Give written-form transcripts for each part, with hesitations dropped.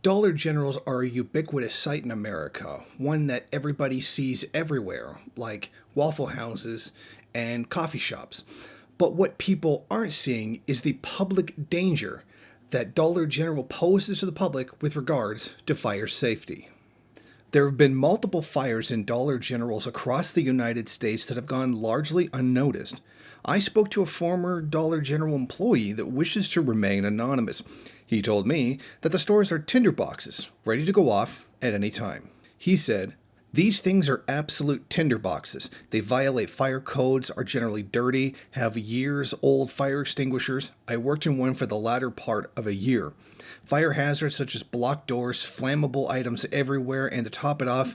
Dollar Generals are a ubiquitous sight in America, one that everybody sees everywhere, like Waffle Houses and coffee shops. But what people aren't seeing is the public danger that Dollar General poses to the public with regards to fire safety. There have been multiple fires in Dollar Generals across the United States that have gone largely unnoticed. I spoke to a former Dollar General employee that wishes to remain anonymous. He told me that the stores are tinderboxes, ready to go off at any time. He said, "These things are absolute tinderboxes. They violate fire codes, are generally dirty, have years-old fire extinguishers. I worked in one for the latter part of a year. Fire hazards such as blocked doors, flammable items everywhere, and to top it off,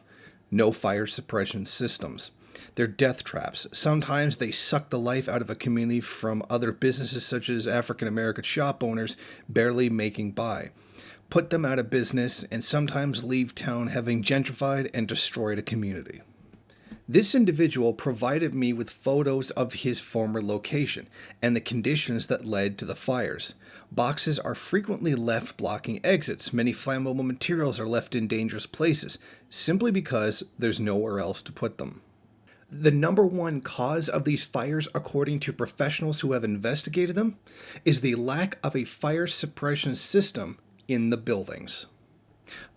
no fire suppression systems. They're death traps. Sometimes they suck the life out of a community from other businesses such as African American shop owners barely making by. Put them out of business and sometimes leave town having gentrified and destroyed a community." This individual provided me with photos of his former location and the conditions that led to the fires. Boxes are frequently left blocking exits. Many flammable materials are left in dangerous places simply because there's nowhere else to put them. The number one cause of these fires, according to professionals who have investigated them, is the lack of a fire suppression system in the buildings.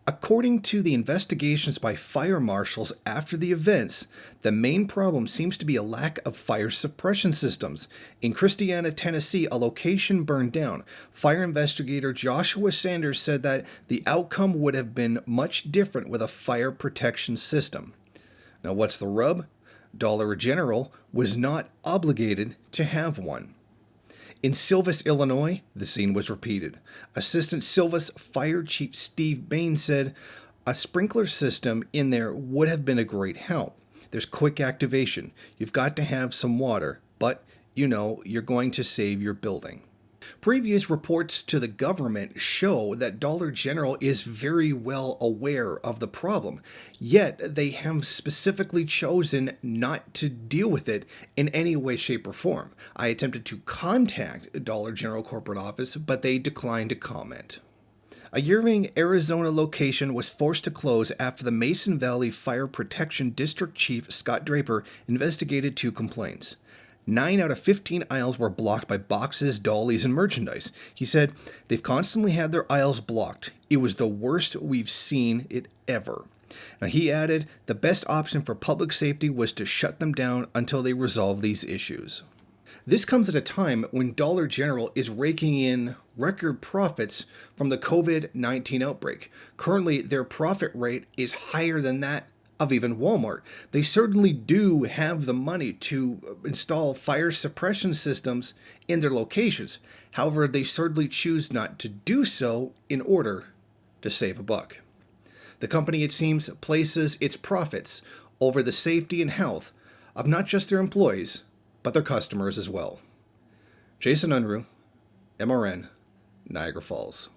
According to the investigations by fire marshals after the events, the main problem seems to be a lack of fire suppression systems. In Christiana, Tennessee, a location burned down. Fire investigator Joshua Sanders said that the outcome would have been much different with a fire protection system. Now, what's the rub? Dollar General was not obligated to have one. In Silvis, Illinois, the scene was repeated. Assistant Silvis Fire Chief Steve Bain said, "A sprinkler system in there would have been a great help. There's quick activation. You've got to have some water, but you're going to save your building." Previous reports to the government show that Dollar General is very well aware of the problem, yet they have specifically chosen not to deal with it in any way, shape, or form. I attempted to contact Dollar General corporate office, but they declined to comment. A Ewing, Arizona location was forced to close after the Mason Valley Fire Protection District Chief Scott Draper investigated 2 complaints. 9 out of 15 aisles were blocked by boxes, dollies, and merchandise. He said, "They've constantly had their aisles blocked. It was the worst we've seen it ever." Now, he added, "The best option for public safety was to shut them down until they resolve these issues." This comes at a time when Dollar General is raking in record profits from the COVID-19 outbreak. Currently, their profit rate is higher than that of even Walmart. They certainly do have the money to install fire suppression systems in their locations. However, they certainly choose not to do so in order to save a buck. The company, it seems, places its profits over the safety and health of not just their employees, but their customers as well. Jason Unruhe, MRN, Niagara Falls.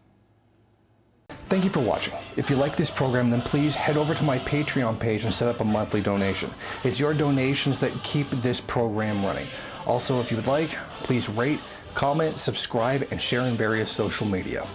Thank you for watching. If you like this program, then please head over to my Patreon page and set up a monthly donation. It's your donations that keep this program running. Also, if you would like, please rate, comment, subscribe, and share in various social media.